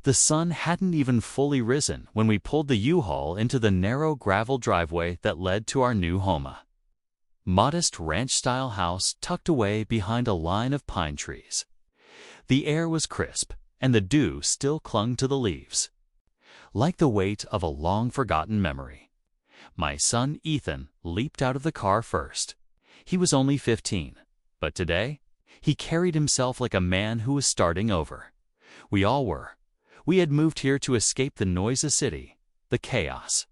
The sun hadn't even fully risen when we pulled the U-Haul into the narrow gravel driveway that led to our new HOA. Modest ranch-style house tucked away behind a line of pine trees. The air was crisp, and the dew still clung to the leaves, like the weight of a long-forgotten memory. My son Ethan leaped out of the car first. He was only 15, but today, he carried himself like a man who was starting over. We all were. We had moved here to escape the noise of city, the chaos,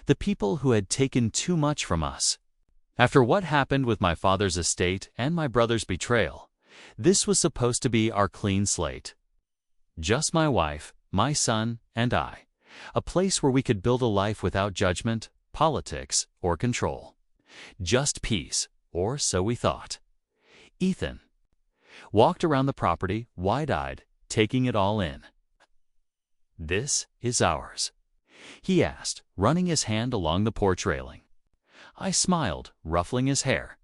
the people who had taken too much from us. After what happened with my father's estate and my brother's betrayal, this was supposed to be our clean slate. Just my wife, my son, and I. A place where we could build a life without judgment, politics, or control. Just peace, or so we thought. Ethan walked around the property, wide-eyed, taking it all in. "This is ours?" he asked, running his hand along the porch railing. I smiled, ruffling his hair.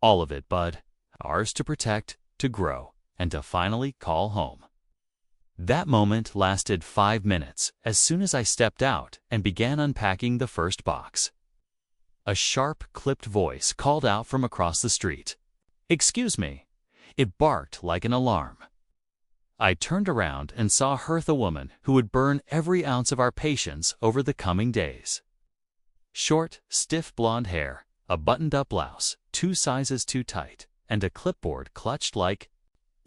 "All of it, bud. Ours to protect, to grow, and to finally call home." That moment lasted 5 minutes as soon as I stepped out and began unpacking the first box. A sharp, clipped voice called out from across the street. "Excuse me." It barked like an alarm. I turned around and saw Hertha, a woman who would burn every ounce of our patience over the coming days. Short, stiff blonde hair, a buttoned-up blouse, 2 sizes too tight, and a clipboard clutched like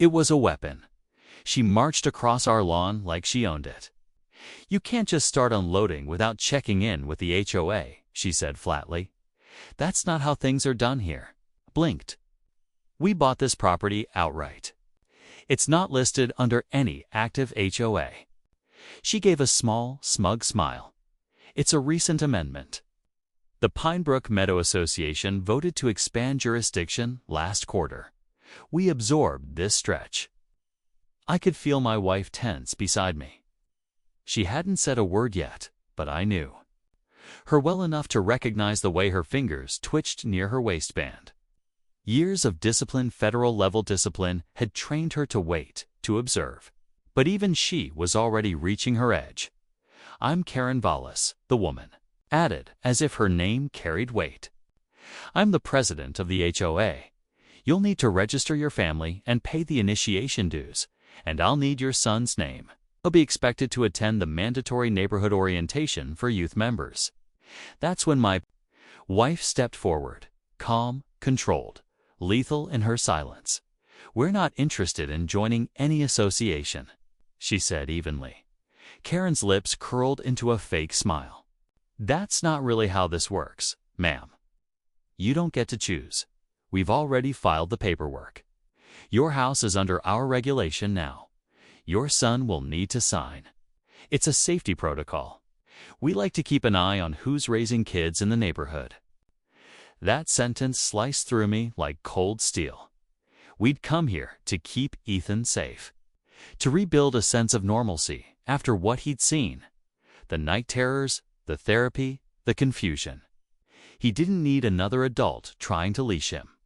it was a weapon. She marched across our lawn like she owned it. "You can't just start unloading without checking in with the HOA, she said flatly. "That's not how things are done here." Blinked. "We bought this property outright. It's not listed under any active HOA." She gave a small, smug smile. "It's a recent amendment. The Pinebrook Meadow Association voted to expand jurisdiction last quarter. We absorbed this stretch." I could feel my wife tense beside me. She hadn't said a word yet, but I knew her well enough to recognize the way her fingers twitched near her waistband. Years of disciplined federal-level discipline had trained her to wait, to observe. But even she was already reaching her edge. "I'm Karen Vallis, the woman," added, as if her name carried weight. "I'm the president of the HOA. You'll need to register your family and pay the initiation dues, and I'll need your son's name. He'll be expected to attend the mandatory neighborhood orientation for youth members." That's when my wife stepped forward, calm, controlled, lethal in her silence. "We're not interested in joining any association," she said evenly. Karen's lips curled into a fake smile. "That's not really how this works, ma'am. You don't get to choose. We've already filed the paperwork. Your house is under our regulation now. Your son will need to sign. It's a safety protocol. We like to keep an eye on who's raising kids in the neighborhood." That sentence sliced through me like cold steel. We'd come here to keep Ethan safe, to rebuild a sense of normalcy after what he'd seen. The night terrors, the therapy, the confusion. He didn't need another adult trying to leash him.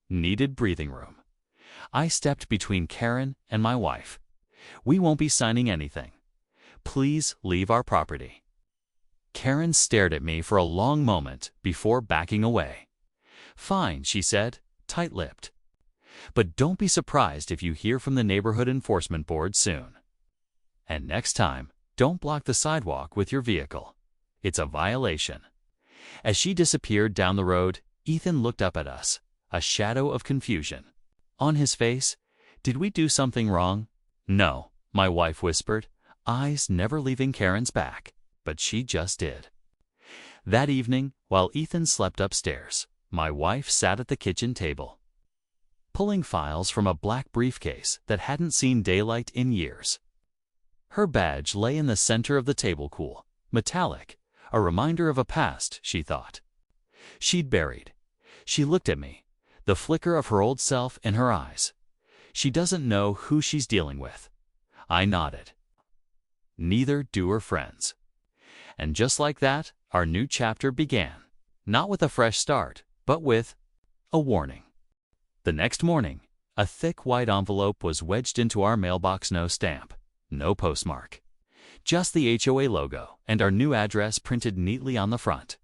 Needed breathing room. I stepped between Karen and my wife. "We won't be signing anything. Please leave our property." Karen stared at me for a long moment before backing away. "Fine," she said, tight-lipped. "But don't be surprised if you hear from the Neighborhood Enforcement Board soon. And next time, don't block the sidewalk with your vehicle. It's a violation." As she disappeared down the road, Ethan looked up at us, a shadow of confusion on his face. "Did we do something wrong?" "No," my wife whispered, eyes never leaving Karen's back, but she just did. That evening, while Ethan slept upstairs, my wife sat at the kitchen table, pulling files from a black briefcase that hadn't seen daylight in years. Her badge lay in the center of the table, cool, metallic, a reminder of a past, she thought, she'd buried. She looked at me, the flicker of her old self in her eyes. "She doesn't know who she's dealing with." I nodded. "Neither do her friends." And just like that, our new chapter began, not with a fresh start, but with a warning. The next morning, a thick white envelope was wedged into our mailbox, no stamp, No postmark. Just the HOA logo and our new address printed neatly on the front.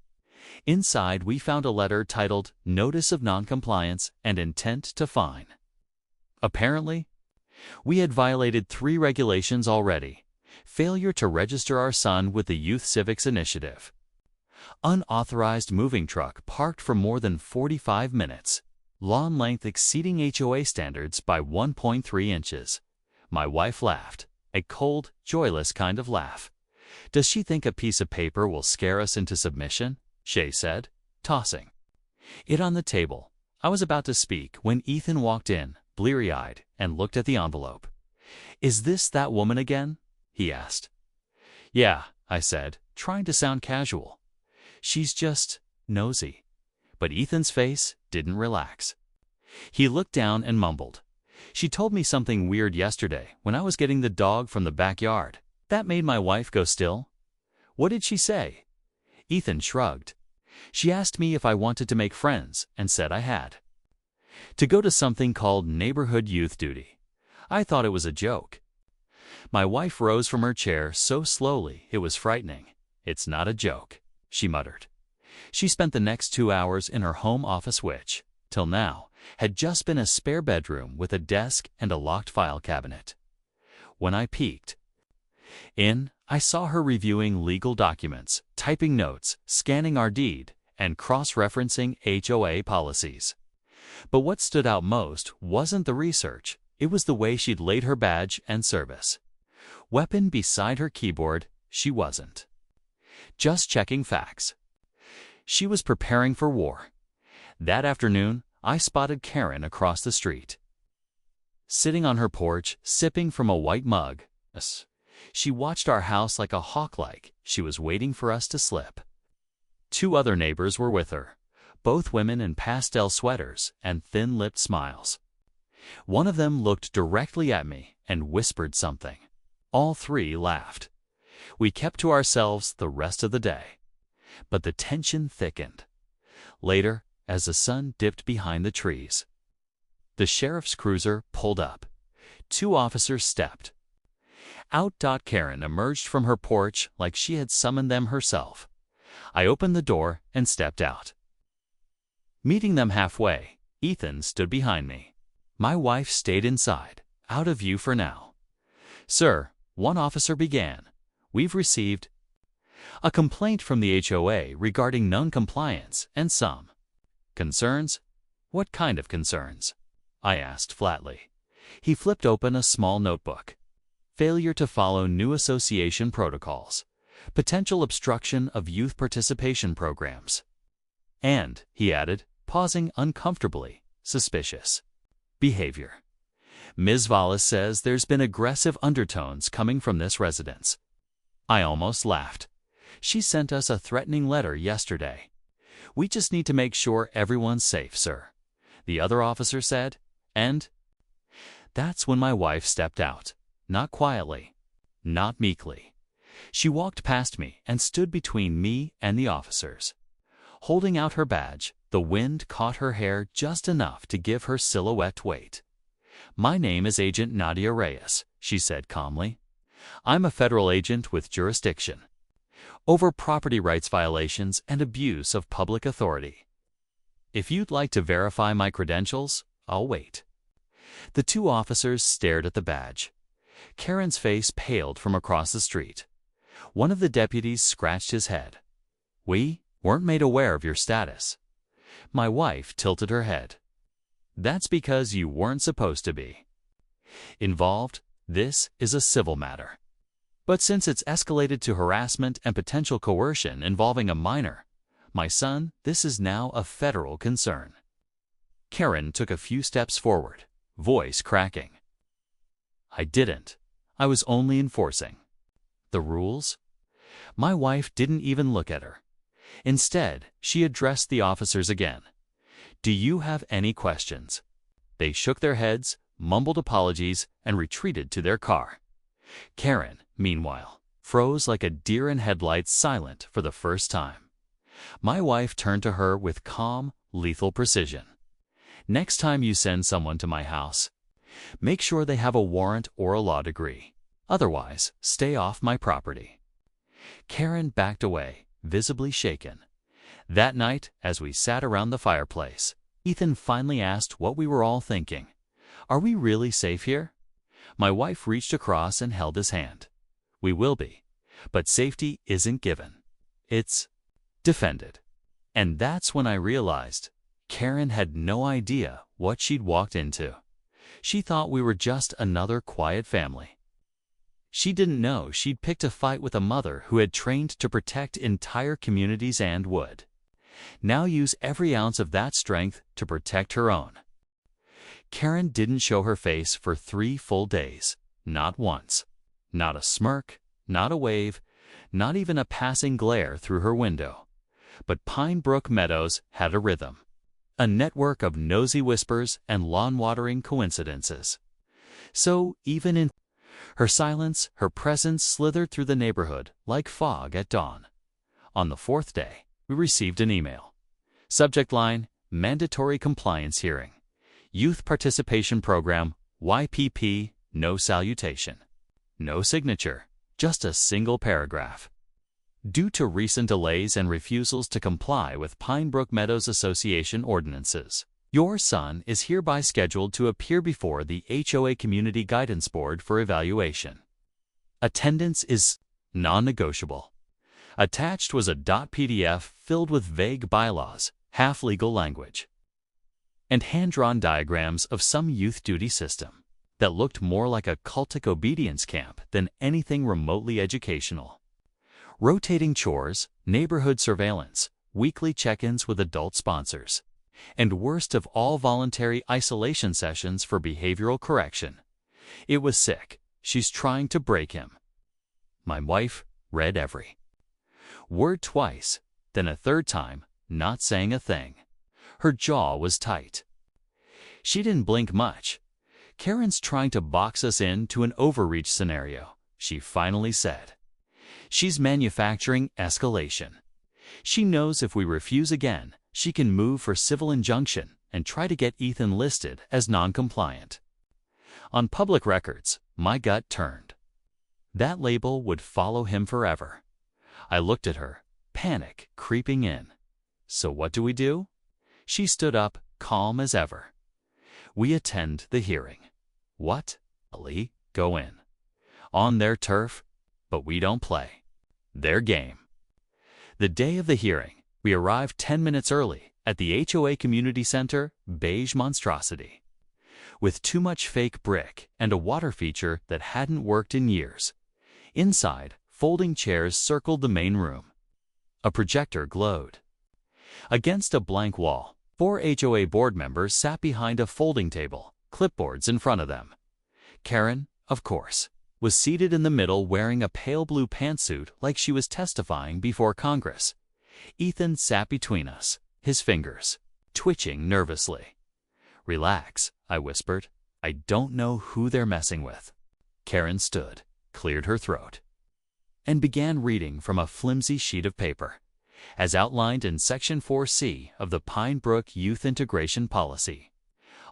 Inside, we found a letter titled Notice of Noncompliance and Intent to Fine. Apparently, we had violated 3 regulations already. Failure to register our son with the Youth Civics Initiative. Unauthorized moving truck parked for more than 45 minutes. Lawn length exceeding HOA standards by 1.3 inches. My wife laughed, a cold, joyless kind of laugh. Does she think a piece of paper will scare us into submission? Shay said, tossing it on the table. I was about to speak when Ethan walked in, bleary-eyed, and looked at the envelope. Is this that woman again? He asked. Yeah, I said, trying to sound casual. She's just nosy. But Ethan's face didn't relax. He looked down and mumbled. She told me something weird yesterday when I was getting the dog from the backyard. That made my wife go still. What did she say? Ethan shrugged. She asked me if I wanted to make friends and said I had. To go to something called neighborhood youth duty. I thought it was a joke. My wife rose from her chair so slowly it was frightening. It's not a joke, she muttered. She spent the next 2 hours in her home office which, till now, had just been a spare bedroom with a desk and a locked file cabinet. When I peeked in, I saw her reviewing legal documents, typing notes, scanning our deed, and cross-referencing HOA policies. But what stood out most wasn't the research, it was the way she'd laid her badge and service. Weapon beside her keyboard, she wasn't just checking facts. She was preparing for war. That afternoon, I spotted Karen across the street. Sitting on her porch, sipping from a white mug. She watched our house like a hawk, like she was waiting for us to slip. 2 other neighbors were with her, both women in pastel sweaters and thin-lipped smiles. One of them looked directly at me and whispered something. All 3 laughed. We kept to ourselves the rest of the day. But the tension thickened. Later, as the sun dipped behind the trees, the sheriff's cruiser pulled up. 2 officers stepped out. Karen emerged from her porch like she had summoned them herself. I opened the door and stepped out. Meeting them halfway, Ethan stood behind me. My wife stayed inside, out of view for now. Sir, one officer began, we've received a complaint from the HOA regarding non-compliance and some concerns. What kind of concerns? I asked flatly. He flipped open a small notebook. Failure to follow new association protocols. Potential obstruction of youth participation programs. And, he added, pausing uncomfortably, suspicious behavior. Ms. Vallis says there's been aggressive undertones coming from this residence. I almost laughed. She sent us a threatening letter yesterday. We just need to make sure everyone's safe, sir, the other officer said, and that's when my wife stepped out. Not quietly, not meekly. She walked past me and stood between me and the officers. Holding out her badge, the wind caught her hair just enough to give her silhouette weight. My name is Agent Nadia Reyes, she said calmly. I'm a federal agent with jurisdiction over property rights violations and abuse of public authority. If you'd like to verify my credentials, I'll wait. The 2 officers stared at the badge. Karen's face paled from across the street. One of the deputies scratched his head. We weren't made aware of your status. My wife tilted her head. That's because you weren't supposed to be involved. This is a civil matter. But since it's escalated to harassment and potential coercion involving a minor, my son, this is now a federal concern. Karen took a few steps forward, voice cracking. I didn't. I was only enforcing the rules. My wife didn't even look at her. Instead, she addressed the officers again. Do you have any questions? They shook their heads, mumbled apologies, and retreated to their car. Karen, meanwhile, froze like a deer in headlights, silent for the first time. My wife turned to her with calm, lethal precision. Next time you send someone to my house, make sure they have a warrant or a law degree. Otherwise, stay off my property." Karen backed away, visibly shaken. That night, as we sat around the fireplace, Ethan finally asked what we were all thinking. "Are we really safe here?" My wife reached across and held his hand. "We will be, but safety isn't given. It's defended." And that's when I realized Karen had no idea what she'd walked into. She thought we were just another quiet family. She didn't know she'd picked a fight with a mother who had trained to protect entire communities and would now use every ounce of that strength to protect her own. Karen didn't show her face for 3 full days. Not once. Not a smirk, not a wave, not even a passing glare through her window. But Pine Brook Meadows had a rhythm. A network of nosy whispers and lawn-watering coincidences. So, even in her silence, her presence slithered through the neighborhood like fog at dawn. On the 4th day, we received an email. Subject line, Mandatory Compliance Hearing. Youth Participation Program, YPP, no salutation. No signature, just a single paragraph. Due to recent delays and refusals to comply with Pine Brook Meadows Association ordinances, your son is hereby scheduled to appear before the HOA Community Guidance Board for evaluation. Attendance is non-negotiable. Attached was a .pdf filled with vague bylaws, half-legal language, and hand-drawn diagrams of some youth duty system that looked more like a cultic obedience camp than anything remotely educational. Rotating chores, neighborhood surveillance, weekly check-ins with adult sponsors, and worst of all, voluntary isolation sessions for behavioral correction. It was sick. She's trying to break him. My wife read every word twice, then a 3rd time, not saying a thing. Her jaw was tight. She didn't blink much. "Karen's trying to box us into an overreach scenario," she finally said. "She's manufacturing escalation. She knows if we refuse again, she can move for civil injunction and try to get Ethan listed as non-compliant." On public records, my gut turned. That label would follow him forever. I looked at her, panic creeping in. "So what do we do?" She stood up, calm as ever. "We attend the hearing." "What?" "Ali, go in. On their turf, but we don't play their game." The day of the hearing, we arrived 10 minutes early at the HOA Community Center, beige monstrosity, with too much fake brick and a water feature that hadn't worked in years. Inside, folding chairs circled the main room. A projector glowed. Against a blank wall, 4 HOA board members sat behind a folding table, clipboards in front of them. Karen, of course, was seated in the middle wearing a pale blue pantsuit like she was testifying before Congress. Ethan sat between us, his fingers twitching nervously. "Relax," I whispered. "I don't know who they're messing with." Karen stood, cleared her throat, and began reading from a flimsy sheet of paper, as outlined in Section 4C of the Pine Brook Youth Integration Policy.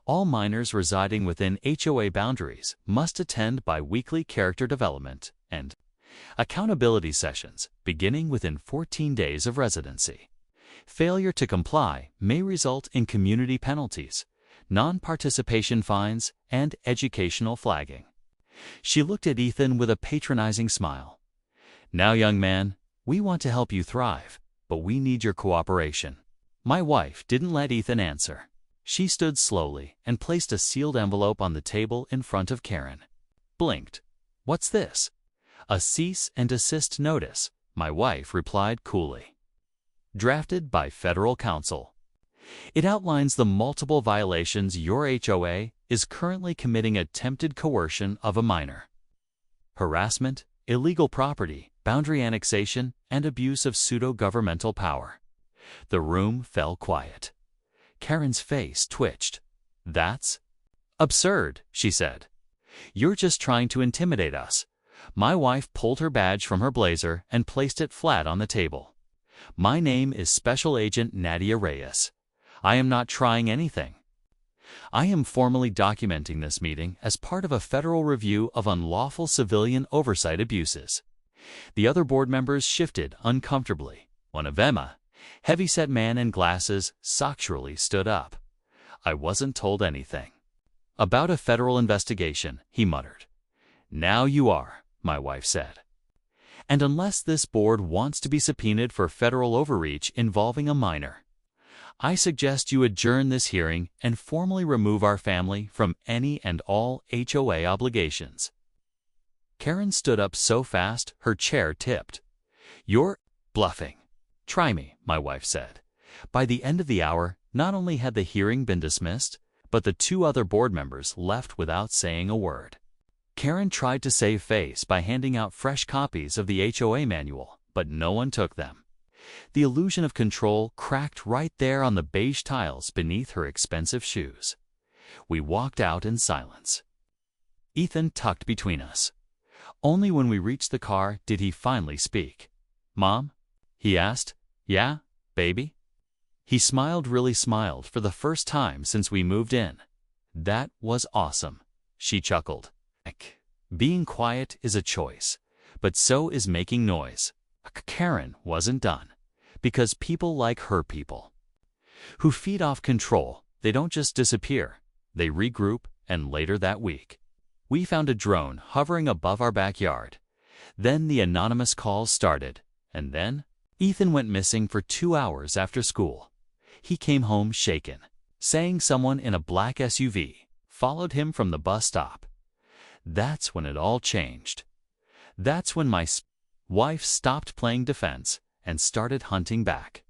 All minors residing within HOA boundaries must attend bi-weekly character development and accountability sessions beginning within 14 days of residency. Failure to comply may result in community penalties, non-participation fines, and educational flagging. She looked at Ethan with a patronizing smile. "Now, young man, we want to help you thrive, but we need your cooperation." My wife didn't let Ethan answer. She stood slowly and placed a sealed envelope on the table in front of Karen. Blinked. "What's this?" "A cease and desist notice," my wife replied coolly. "Drafted by federal counsel. It outlines the multiple violations your HOA is currently committing: attempted coercion of a minor, harassment, illegal property, boundary annexation, and abuse of pseudo-governmental power." The room fell quiet. Karen's face twitched. "That's absurd," she said. "You're just trying to intimidate us." My wife pulled her badge from her blazer and placed it flat on the table. "My name is Special Agent Nadia Reyes. I am not trying anything." I am formally documenting this meeting as part of a federal review of unlawful civilian oversight abuses. The other board members shifted uncomfortably. One of them, a heavy-set man in glasses, sexually stood up. I wasn't told anything. About a federal investigation, he muttered. Now you are, my wife said. And unless this board wants to be subpoenaed for federal overreach involving a minor, I suggest you adjourn this hearing and formally remove our family from any and all HOA obligations. Karen stood up so fast her chair tipped. You're bluffing. Try me, my wife said. By the end of the hour, not only had the hearing been dismissed, but the two other board members left without saying a word. Karen tried to save face by handing out fresh copies of the HOA manual, but no one took them. The illusion of control cracked right there on the beige tiles beneath her expensive shoes. We walked out in silence. Ethan tucked between us. Only when we reached the car did he finally speak. Mom? He asked. Yeah, baby? He really smiled for the first time since we moved in. That was awesome, she chuckled. Being quiet is a choice, but so is making noise. Karen wasn't done, because people like her people, who feed off control, they don't just disappear, they regroup, and later that week, we found a drone hovering above our backyard. Then the anonymous calls started, and then Ethan went missing for 2 hours after school. He came home shaken, saying someone in a black SUV followed him from the bus stop. That's when it all changed. That's when my wife stopped playing defense and started hunting back.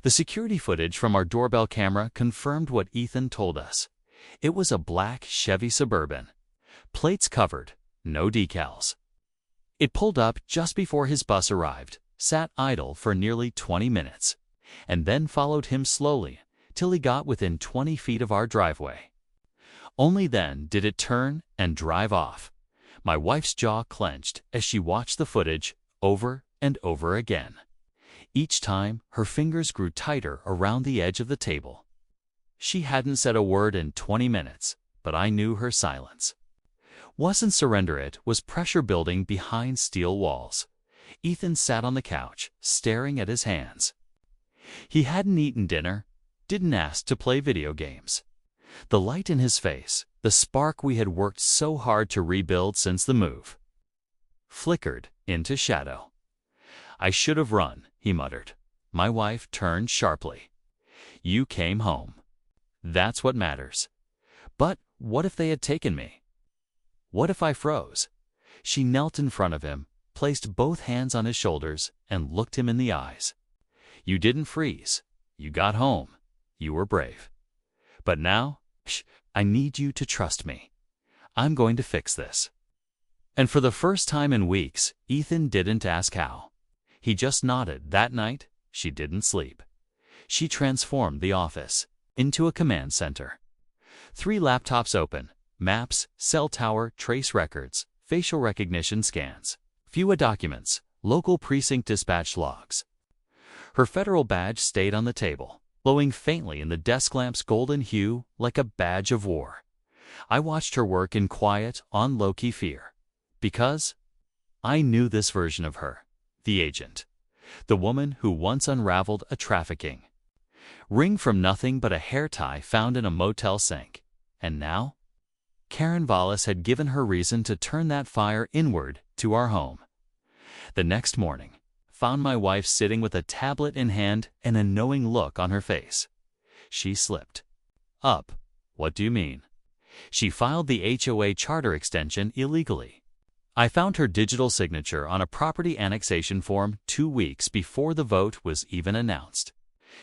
The security footage from our doorbell camera confirmed what Ethan told us. It was a black Chevy Suburban. Plates covered, no decals. It pulled up just before his bus arrived, sat idle for nearly 20 minutes, and then followed him slowly till he got within 20 feet of our driveway. Only then did it turn and drive off. My wife's jaw clenched as she watched the footage over and over again. Each time, her fingers grew tighter around the edge of the table. She hadn't said a word in 20 minutes, but I knew her silence wasn't surrender. It was pressure building behind steel walls. Ethan sat on the couch, staring at his hands. He hadn't eaten dinner, didn't ask to play video games. The light in his face, the spark we had worked so hard to rebuild since the move, flickered into shadow. I should have run, he muttered. My wife turned sharply. You came home. That's what matters. But what if they had taken me? What if I froze? She knelt in front of him, placed both hands on his shoulders, and looked him in the eyes. You didn't freeze. You got home. You were brave. But now, I need you to trust me. I'm going to fix this. And for the first time in weeks, Ethan didn't ask how. He just nodded. That night, she didn't sleep. She transformed the office into a command center. 3 laptops open, maps, cell tower, trace records, facial recognition scans, FUA documents, local precinct dispatch logs. Her federal badge stayed on the table, glowing faintly in the desk lamp's golden hue like a badge of war. I watched her work in quiet, on low-key fear, because I knew this version of her, the agent, the woman who once unraveled a trafficking ring from nothing but a hair tie found in a motel sink. And now, Karen Vallis had given her reason to turn that fire inward to our home. The next morning, found my wife sitting with a tablet in hand and a knowing look on her face. She slipped up. What do you mean? She filed the HOA charter extension illegally. I found her digital signature on a property annexation form 2 weeks before the vote was even announced.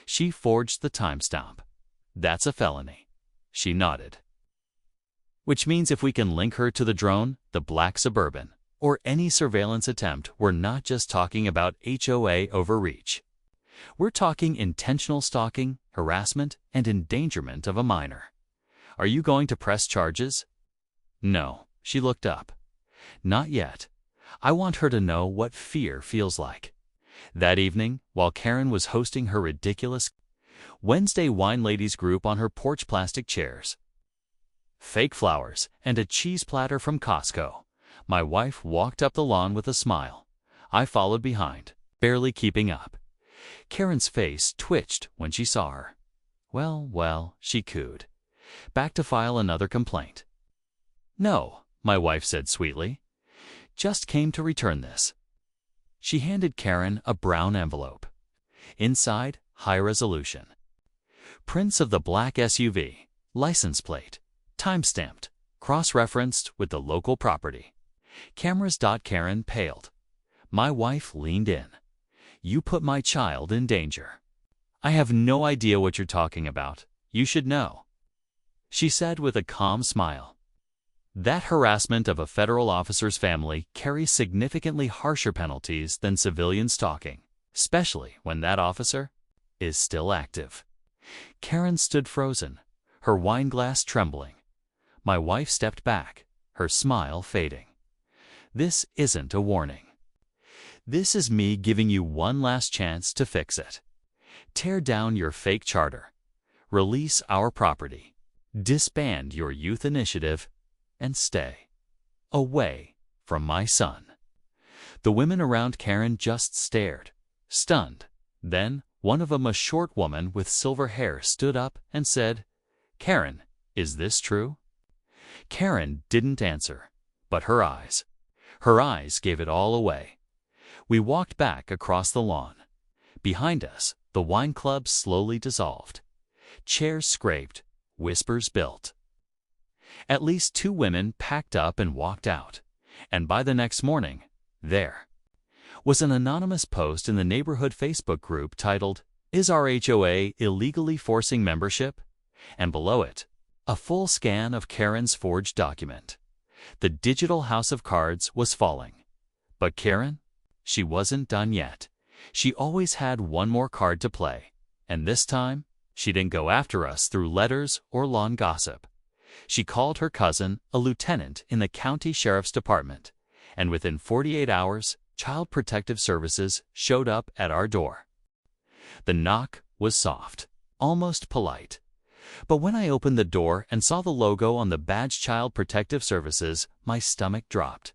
She forged the timestamp. That's a felony. She nodded. Which means if we can link her to the drone, the black Suburban, or any surveillance attempt, we're not just talking about HOA overreach. We're talking intentional stalking, harassment, and endangerment of a minor. Are you going to press charges? No, she looked up. Not yet. I want her to know what fear feels like. That evening, while Karen was hosting her ridiculous, Wednesday wine ladies group on her porch, plastic chairs, fake flowers, and a cheese platter from Costco. My wife walked up the lawn with a smile. I followed behind, barely keeping up. Karen's face twitched when she saw her. Well, well, she cooed. Back to file another complaint. No, my wife said sweetly. Just came to return this. She handed Karen a brown envelope. Inside, high resolution. Prints of the black SUV, license plate, time-stamped, cross-referenced with the local property. Cameras. Karen paled. My wife leaned in. You put my child in danger. I have no idea what you're talking about. You should know, she said with a calm smile. That harassment of a federal officer's family carries significantly harsher penalties than civilian stalking, especially when that officer is still active. Karen stood frozen, her wine glass trembling. My wife stepped back, her smile fading. This isn't a warning. This is me giving you one last chance to fix it. Tear down your fake charter. Release our property. Disband your youth initiative and stay away from my son. The women around Karen just stared, stunned. Then one of them, a short woman with silver hair, stood up and said, Karen, is this true? Karen didn't answer, but her eyes gave it all away. We walked back across the lawn. Behind us, the wine club slowly dissolved. Chairs scraped, whispers built. At least 2 women packed up and walked out. And by the next morning, there was an anonymous post in the neighborhood Facebook group titled, Is our HOA illegally forcing membership? And below it, a full scan of Karen's forged document. The digital house of cards was falling. But Karen? She wasn't done yet. She always had one more card to play. And this time, she didn't go after us through letters or lawn gossip. She called her cousin, a lieutenant in the county sheriff's department, and within 48 hours, Child Protective Services showed up at our door. The knock was soft, almost polite. But when I opened the door and saw the logo on the badge Child Protective Services, my stomach dropped.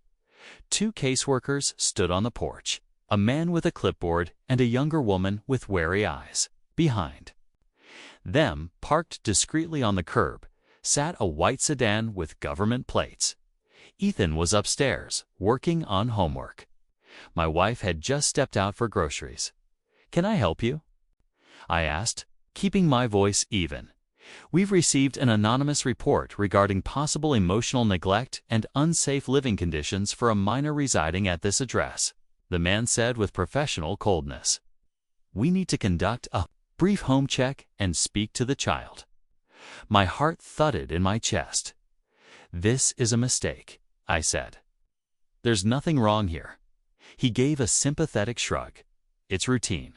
2 caseworkers stood on the porch, a man with a clipboard and a younger woman with wary eyes. Behind them, parked discreetly on the curb, sat a white sedan with government plates. Ethan was upstairs, working on homework. My wife had just stepped out for groceries. Can I help you? I asked, keeping my voice even. We've received an anonymous report regarding possible emotional neglect and unsafe living conditions for a minor residing at this address, the man said with professional coldness. We need to conduct a brief home check and speak to the child. My heart thudded in my chest. This is a mistake, I said. There's nothing wrong here. He gave a sympathetic shrug. It's routine.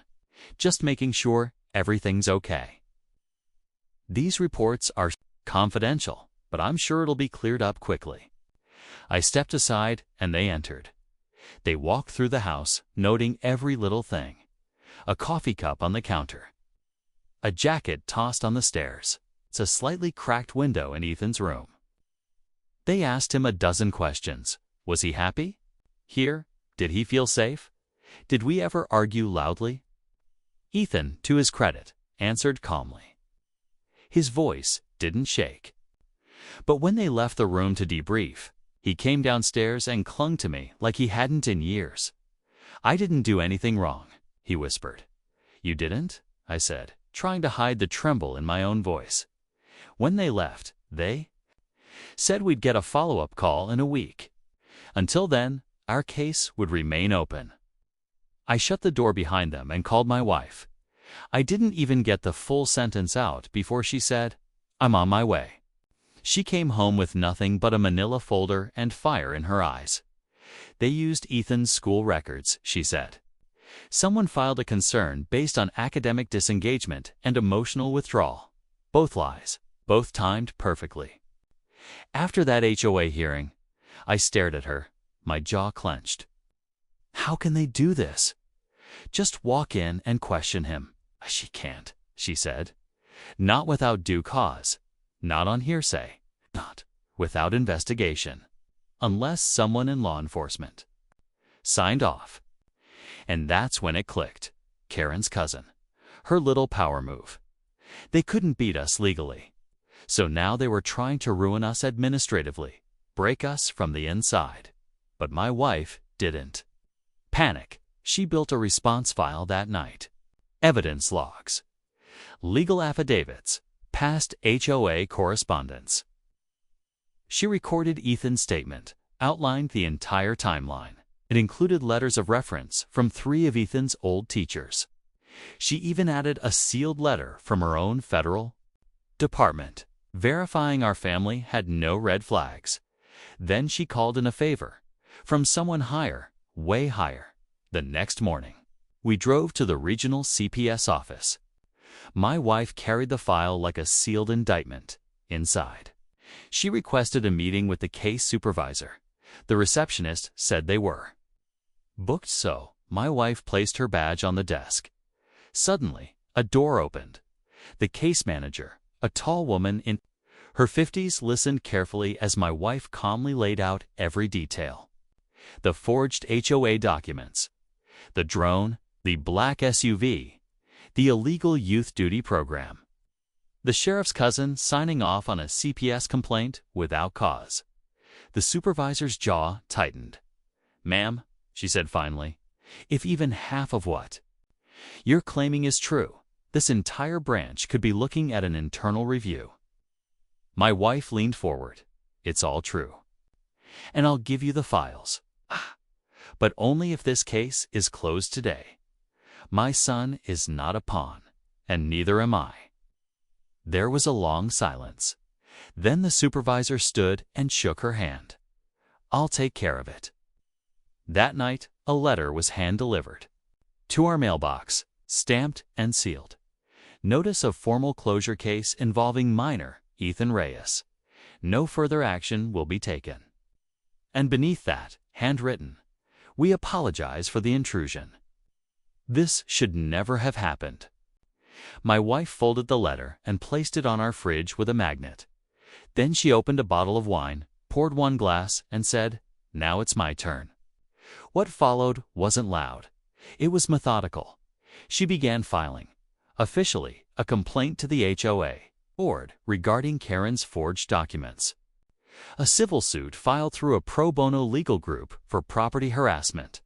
Just making sure everything's okay. These reports are confidential, but I'm sure it'll be cleared up quickly. I stepped aside and they entered. They walked through the house, noting every little thing. A coffee cup on the counter. A jacket tossed on the stairs. It's a slightly cracked window in Ethan's room. They asked him a dozen questions. Was he happy? Here? Did he feel safe? Did we ever argue loudly? Ethan, to his credit, answered calmly. His voice didn't shake. But when they left the room to debrief, he came downstairs and clung to me like he hadn't in years. I didn't do anything wrong, he whispered. You didn't? I said, trying to hide the tremble in my own voice. When they left, they said we'd get a follow-up call in a week. Until then, our case would remain open. I shut the door behind them and called my wife. I didn't even get the full sentence out before she said, I'm on my way. She came home with nothing but a manila folder and fire in her eyes. They used Ethan's school records, she said. Someone filed a concern based on academic disengagement and emotional withdrawal. Both lies, both timed perfectly. After that HOA hearing, I stared at her, my jaw clenched. How can they do this? Just walk in and question him. She can't. she said. Not without due cause, not on hearsay, not without investigation, unless someone in law enforcement signed off. And that's when it clicked. Karen's cousin. Her little power move. They couldn't beat us legally. So now they were trying to ruin us administratively, break us from the inside. But my wife didn't panic. She built a response file that night. Evidence logs, legal affidavits, past HOA correspondence. She recorded Ethan's statement, outlined the entire timeline. It included letters of reference from 3 of Ethan's old teachers. She even added a sealed letter from her own federal department, verifying our family had no red flags. Then she called in a favor from someone higher, way higher. The next morning, we drove to the regional CPS office. My wife carried the file like a sealed indictment. Inside, she requested a meeting with the case supervisor. The receptionist said they were booked, so my wife placed her badge on the desk. Suddenly, a door opened. The case manager, a tall woman in her 50s, listened carefully as my wife calmly laid out every detail. The forged HOA documents, the drone, the black SUV, the illegal youth duty program, the sheriff's cousin signing off on a CPS complaint without cause. The supervisor's jaw tightened. "Ma'am," she said finally, "if even half of what you're claiming is true, this entire branch could be looking at an internal review." My wife leaned forward. "It's all true. And I'll give you the files. But only if this case is closed today. My son is not a pawn, and neither am I." There was a long silence. Then the supervisor stood and shook her hand. "I'll take care of it." That night, a letter was hand-delivered to our mailbox, stamped and sealed. Notice of formal closure case involving minor Ethan Reyes. No further action will be taken. And beneath that, handwritten, "We apologize for the intrusion. This should never have happened." My wife folded the letter and placed it on our fridge with a magnet. Then she opened a bottle of wine, poured 1 glass, and said, "Now it's my turn." What followed wasn't loud. It was methodical. She began filing, officially, a complaint to the HOA board regarding Karen's forged documents. A civil suit filed through a pro bono legal group for property harassment.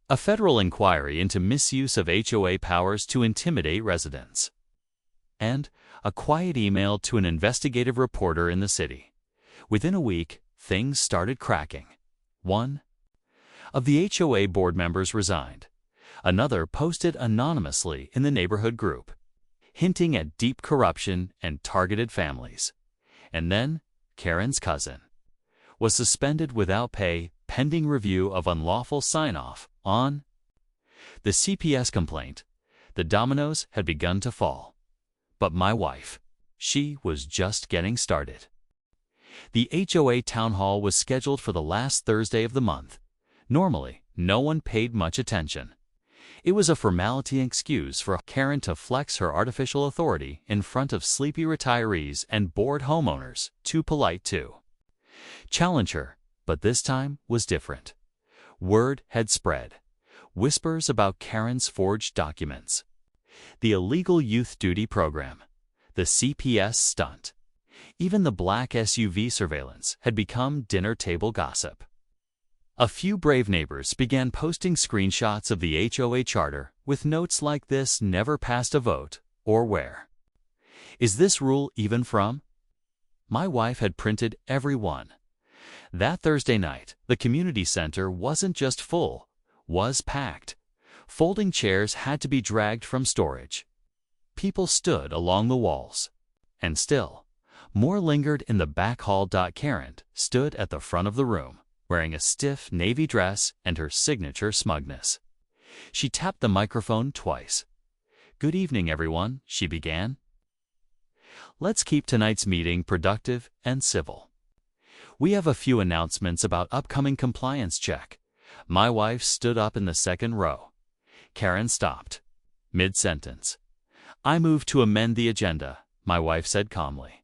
A federal inquiry into misuse of HOA powers to intimidate residents. And a quiet email to an investigative reporter in the city. Within a week, things started cracking. 1 of the HOA board members resigned. Another posted anonymously in the neighborhood group, hinting at deep corruption and targeted families. And then, Karen's cousin was suspended without pay pending review of unlawful sign-off on the CPS complaint. The dominoes had begun to fall. But my wife, she was just getting started. The HOA town hall was scheduled for the last Thursday of the month. Normally, no one paid much attention. It was a formality excuse for Karen to flex her artificial authority in front of sleepy retirees and bored homeowners, too polite to challenge her. But this time was different. Word had spread. Whispers about Karen's forged documents, the illegal youth duty program, the CPS stunt. Even the black SUV surveillance had become dinner table gossip. A few brave neighbors began posting screenshots of the HOA charter with notes like this: "Never passed a vote," or "Where is this rule even from?" My wife had printed every one. That Thursday night, the community center wasn't just full, was packed. Folding chairs had to be dragged from storage. People stood along the walls. And still, more lingered in the back hall. Karen stood at the front of the room, wearing a stiff navy dress and her signature smugness. She tapped the microphone twice. "Good evening, everyone," she began. "Let's keep tonight's meeting productive and civil. We have a few announcements about upcoming compliance check." My wife stood up in the second row. Karen stopped mid-sentence. I move to amend the agenda, my wife said calmly.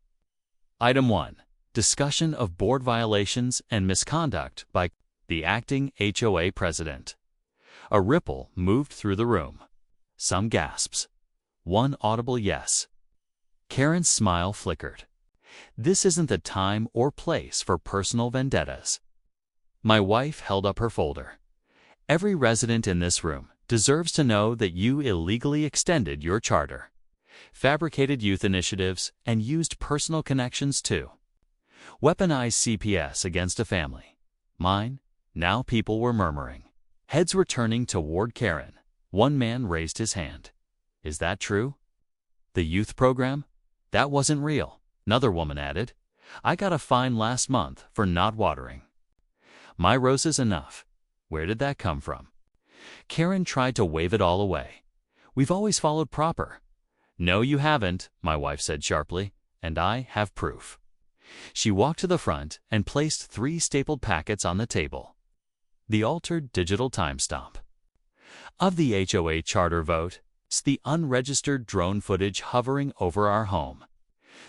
Item 1. Discussion of board violations and misconduct by the acting HOA president. A ripple moved through the room. Some gasps. One audible yes. Karen's smile flickered. This isn't the time or place for personal vendettas. My wife held up her folder. Every resident in this room deserves to know that you illegally extended your charter, fabricated youth initiatives, and used personal connections to weaponize CPS against a family. Mine. Now people were murmuring. Heads were turning toward Karen. One man raised his hand. Is that true? The youth program? That wasn't real. Another woman added. I got a fine last month for not watering my roses enough. Where did that come from? Karen tried to wave it all away. We've always followed proper. No, you haven't, my wife said sharply, and I have proof. She walked to the front and placed 3 stapled packets on the table. The altered digital timestamp of the HOA charter vote, the unregistered drone footage hovering over our home,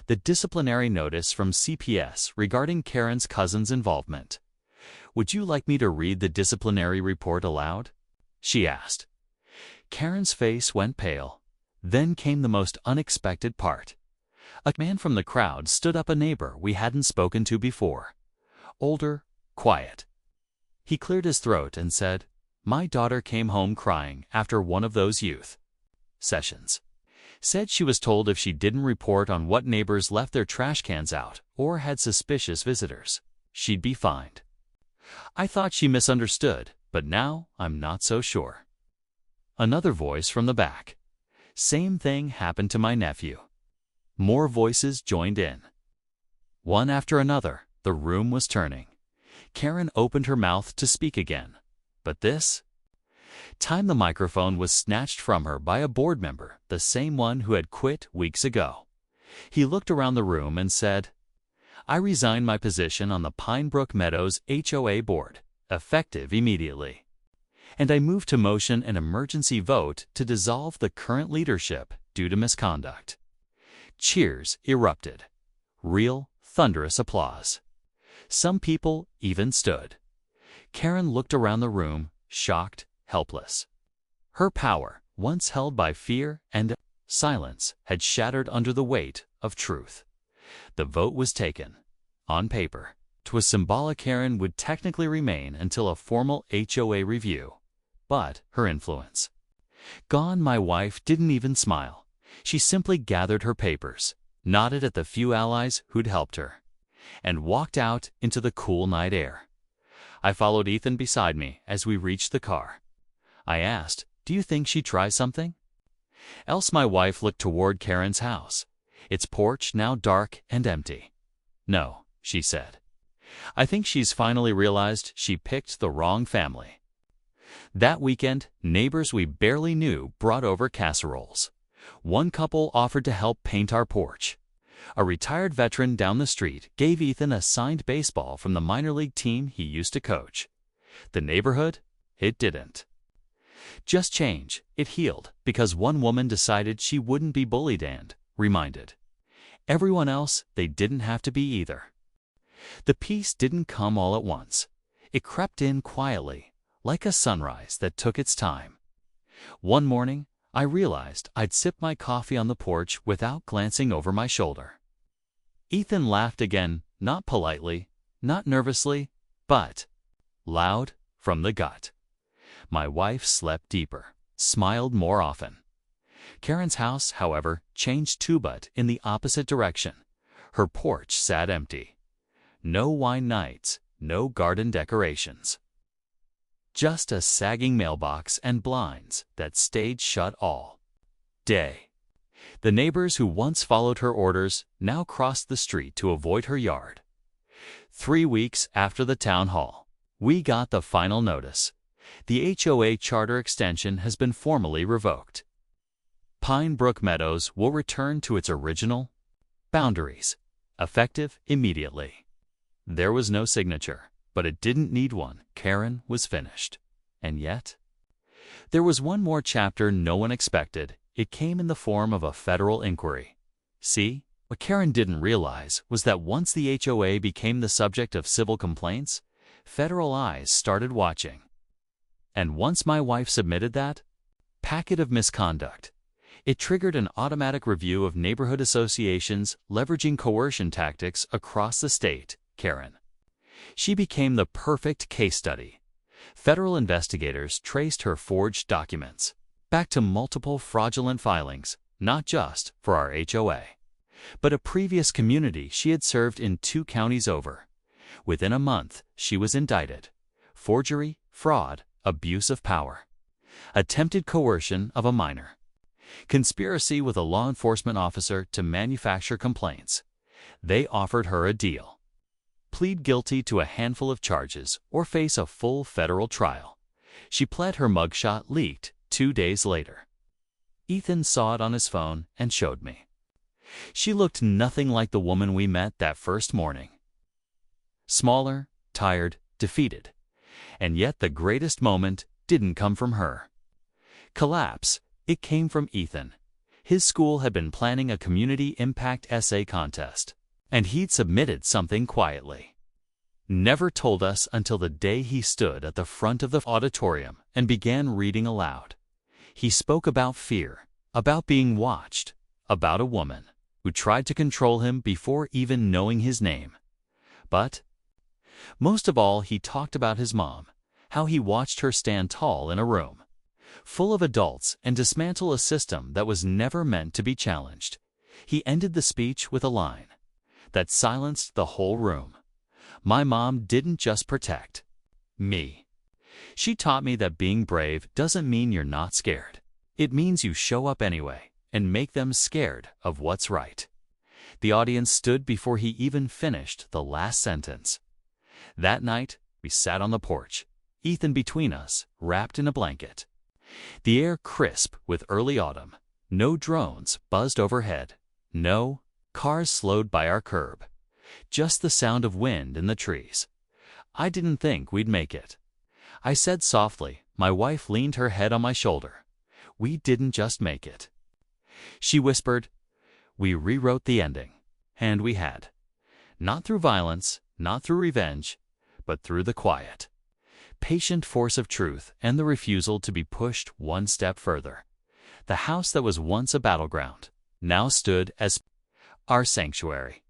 the disciplinary notice from CPS regarding Karen's cousin's involvement. Would you like me to read the disciplinary report aloud? She asked. Karen's face went pale. Then came the most unexpected part. A man from the crowd stood up, a neighbor we hadn't spoken to before. Older, quiet. He cleared his throat and said, My daughter came home crying after one of those youth sessions. Said she was told if she didn't report on what neighbors left their trash cans out or had suspicious visitors, she'd be fined. I thought she misunderstood, but now I'm not so sure. Another voice from the back. Same thing happened to my nephew. More voices joined in. One after another, the room was turning. Karen opened her mouth to speak again. But this time the microphone was snatched from her by a board member, the same one who had quit weeks ago. He looked around the room and said, I resign my position on the Pinebrook Meadows HOA board, effective immediately. And I move to motion an emergency vote to dissolve the current leadership due to misconduct. Cheers erupted. Real, thunderous applause. Some people even stood. Karen looked around the room, shocked, helpless. Her power, once held by fear and silence, had shattered under the weight of truth. The vote was taken. On paper, 'twas symbolic. Karen would technically remain until a formal HOA review. But her influence gone. My wife didn't even smile. She simply gathered her papers, nodded at the few allies who'd helped her, and walked out into the cool night air. I followed Ethan beside me as we reached the car. I asked, Do you think she'd try something else? My wife looked toward Karen's house, its porch now dark and empty. No, she said. I think she's finally realized she picked the wrong family. That weekend, neighbors we barely knew brought over casseroles. One couple offered to help paint our porch. A retired veteran down the street gave Ethan a signed baseball from the minor league team he used to coach. The neighborhood? It didn't just change, it healed, because one woman decided she wouldn't be bullied and reminded everyone else they didn't have to be either. The peace didn't come all at once. It crept in quietly, like a sunrise that took its time. One morning, I realized I'd sipped my coffee on the porch without glancing over my shoulder. Ethan laughed again, not politely, not nervously, but loud, from the gut. My wife slept deeper, smiled more often. Karen's house, however, changed too, but in the opposite direction. Her porch sat empty. No wine nights, no garden decorations. Just a sagging mailbox and blinds that stayed shut all day. The neighbors who once followed her orders now crossed the street to avoid her yard. 3 weeks after the town hall, we got the final notice. The HOA charter extension has been formally revoked. Pinebrook Meadows will return to its original boundaries, effective immediately. There was no signature, but it didn't need one. Karen was finished. And yet, there was one more chapter no one expected it came in the form of a federal inquiry. See, what Karen didn't realize was that once the HOA became the subject of civil complaints, federal eyes started watching. And once my wife submitted that packet of misconduct, it triggered an automatic review of neighborhood associations leveraging coercion tactics across the state. Karen. She became the perfect case study. Federal investigators traced her forged documents back to multiple fraudulent filings, not just for our HOA, but a previous community she had served in 2 counties over. Within a month, she was indicted. Forgery, fraud, abuse of power, attempted coercion of a minor, conspiracy with a law enforcement officer to manufacture complaints. They offered her a deal: plead guilty to a handful of charges or face a full federal trial. She pled. Her mugshot leaked 2 days later. Ethan saw it on his phone and showed me. She looked nothing like the woman we met that first morning. Smaller, tired, defeated. And yet the greatest moment didn't come from her collapse. It came from Ethan. His school had been planning a community impact essay contest, and he'd submitted something quietly. Never told us until the day he stood at the front of the auditorium and began reading aloud. He spoke about fear, about being watched, about a woman who tried to control him before even knowing his name. But most of all, he talked about his mom, how he watched her stand tall in a room full of adults and dismantle a system that was never meant to be challenged. He ended the speech with a line that silenced the whole room. My mom didn't just protect me. She taught me that being brave doesn't mean you're not scared. It means you show up anyway and make them scared of what's right. The audience stood before he even finished the last sentence. That night, we sat on the porch, Ethan between us, wrapped in a blanket. The air crisp with early autumn. No drones buzzed overhead. No cars slowed by our curb. Just the sound of wind in the trees. I didn't think we'd make it. I said softly. My wife leaned her head on my shoulder. We didn't just make it. She whispered, we rewrote the ending. And we had. Not through violence, not through revenge, but through the quiet, patient force of truth and the refusal to be pushed one step further. The house that was once a battleground now stood as our sanctuary.